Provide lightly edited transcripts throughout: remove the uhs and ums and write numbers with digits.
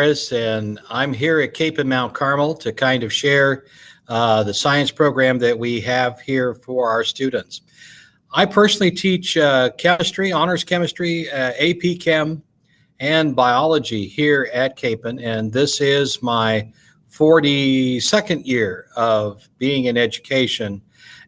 Phares, and I'm here at Cape and Mount Carmel to kind of share the science program that we have here for our students. I personally teach chemistry, honors chemistry, AP Chem, and biology here at Capen, and this is my 42nd year of being in education,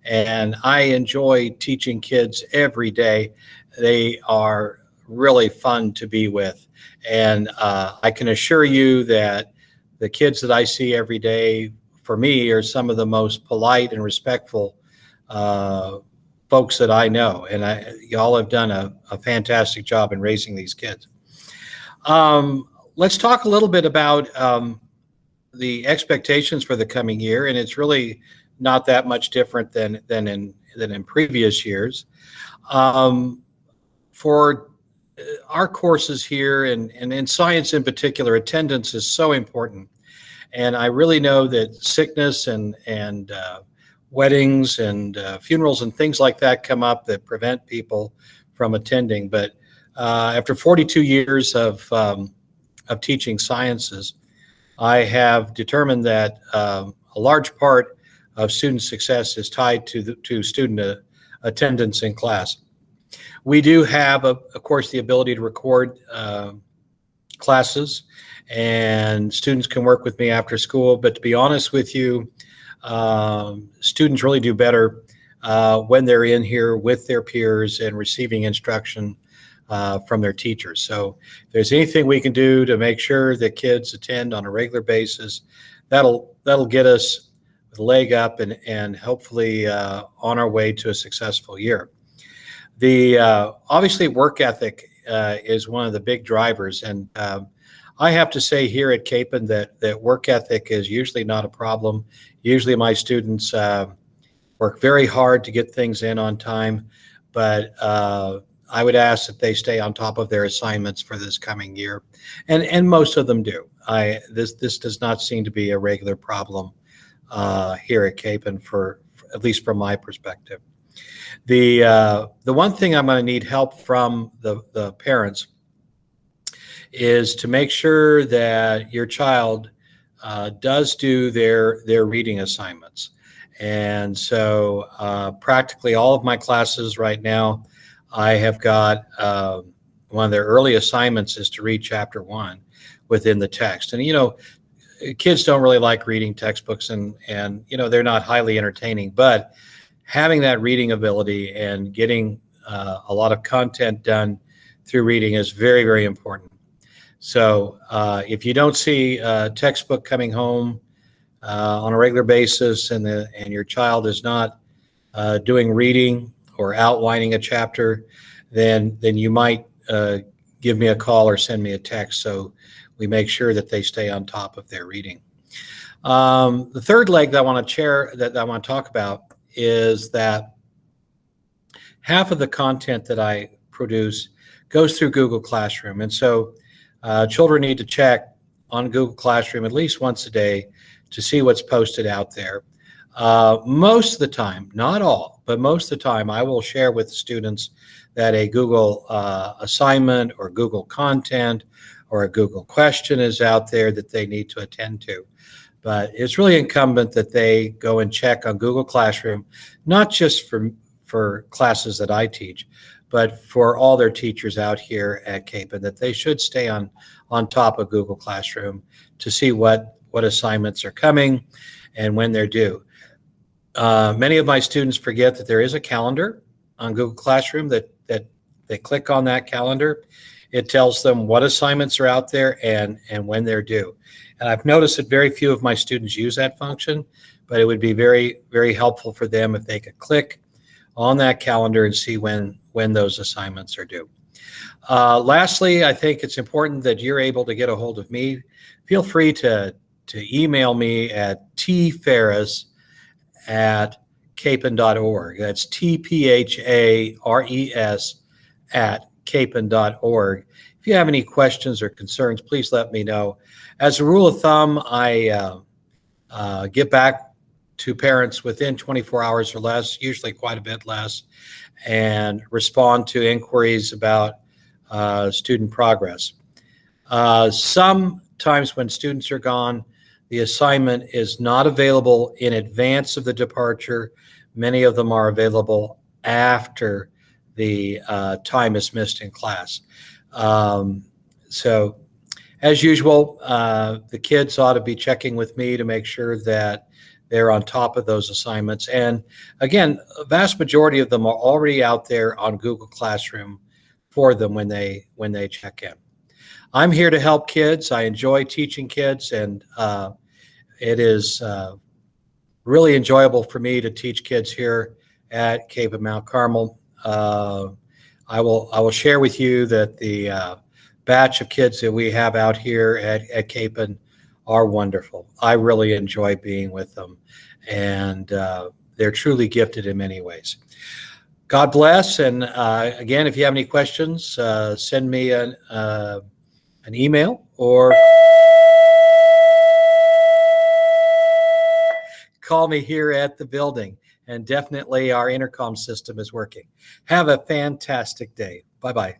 and I enjoy teaching kids every day. They are really fun to be with, and I can assure you that the kids that I see every day, for me, are some of the most polite and respectful folks that I know, and y'all have done a fantastic job in raising these kids. Let's talk a little bit about the expectations for the coming year, and it's really not that much different than in previous years. For our courses here, and in science in particular, attendance is so important. And I really know that sickness and weddings and funerals and things like that come up that prevent people from attending. But after 42 years of teaching sciences, I have determined that a large part of student success is tied to student attendance in class. We do have, of course, the ability to record classes, and students can work with me after school. But to be honest with you, students really do better when they're in here with their peers and receiving instruction from their teachers. So if there's anything we can do to make sure that kids attend on a regular basis, that'll get us a leg up and hopefully on our way to a successful year. The obviously work ethic is one of the big drivers, and I have to say here at Capen that work ethic is usually not a problem. Usually my students work very hard to get things in on time, but I would ask that they stay on top of their assignments for this coming year, and most of them do. This does not seem to be a regular problem here at Capen, for at least from my perspective. The one thing I'm going to need help from the parents is to make sure that your child does do their reading assignments. And so practically all of my classes right now, I have got one of their early assignments is to read chapter 1 within the text. And, you know, kids don't really like reading textbooks, and you know, they're not highly entertaining, but having that reading ability and getting a lot of content done through reading is very, very important. So if you don't see a textbook coming home on a regular basis, and your child is not doing reading or outlining a chapter, then you might give me a call or send me a text so we make sure that they stay on top of their reading. The third leg that I want to share, that I want to talk about, is that half of the content that I produce goes through Google Classroom. And so children need to check on Google Classroom at least once a day to see what's posted out there. Most of the time, not all, but most of the time, I will share with students that a Google assignment or Google content or a Google question is out there that they need to attend to. But it's really incumbent that they go and check on Google Classroom, not just for classes that I teach, but for all their teachers out here at Cape, and that they should stay on top of Google Classroom to see what assignments are coming and when they're due. Many of my students forget that there is a calendar on Google Classroom, that they click on that calendar. It tells them what assignments are out there and when they're due. And I've noticed that very few of my students use that function, but it would be very, very helpful for them if they could click on that calendar and see when those assignments are due. Lastly, I think it's important that you're able to get a hold of me. Feel free to email me at tphares@capen.org. That's TPHARES @capen.org. If you have any questions or concerns, please let me know. As a rule of thumb, I get back to parents within 24 hours or less, usually quite a bit less, and respond to inquiries about student progress. Some times when students are gone, the assignment is not available in advance of the departure. Many of them are available after the time is missed in class. So as usual, the kids ought to be checking with me to make sure that they're on top of those assignments. And again, a vast majority of them are already out there on Google Classroom for them when they check in. I'm here to help kids. I enjoy teaching kids, and it is really enjoyable for me to teach kids here at Cape and Mount Carmel. I will share with you that the batch of kids that we have out here at Cape are wonderful. I really enjoy being with them, and they're truly gifted in many ways. God bless. And again, if you have any questions, send me an email or call me here at the building. And definitely our intercom system is working. Have a fantastic day. Bye-bye.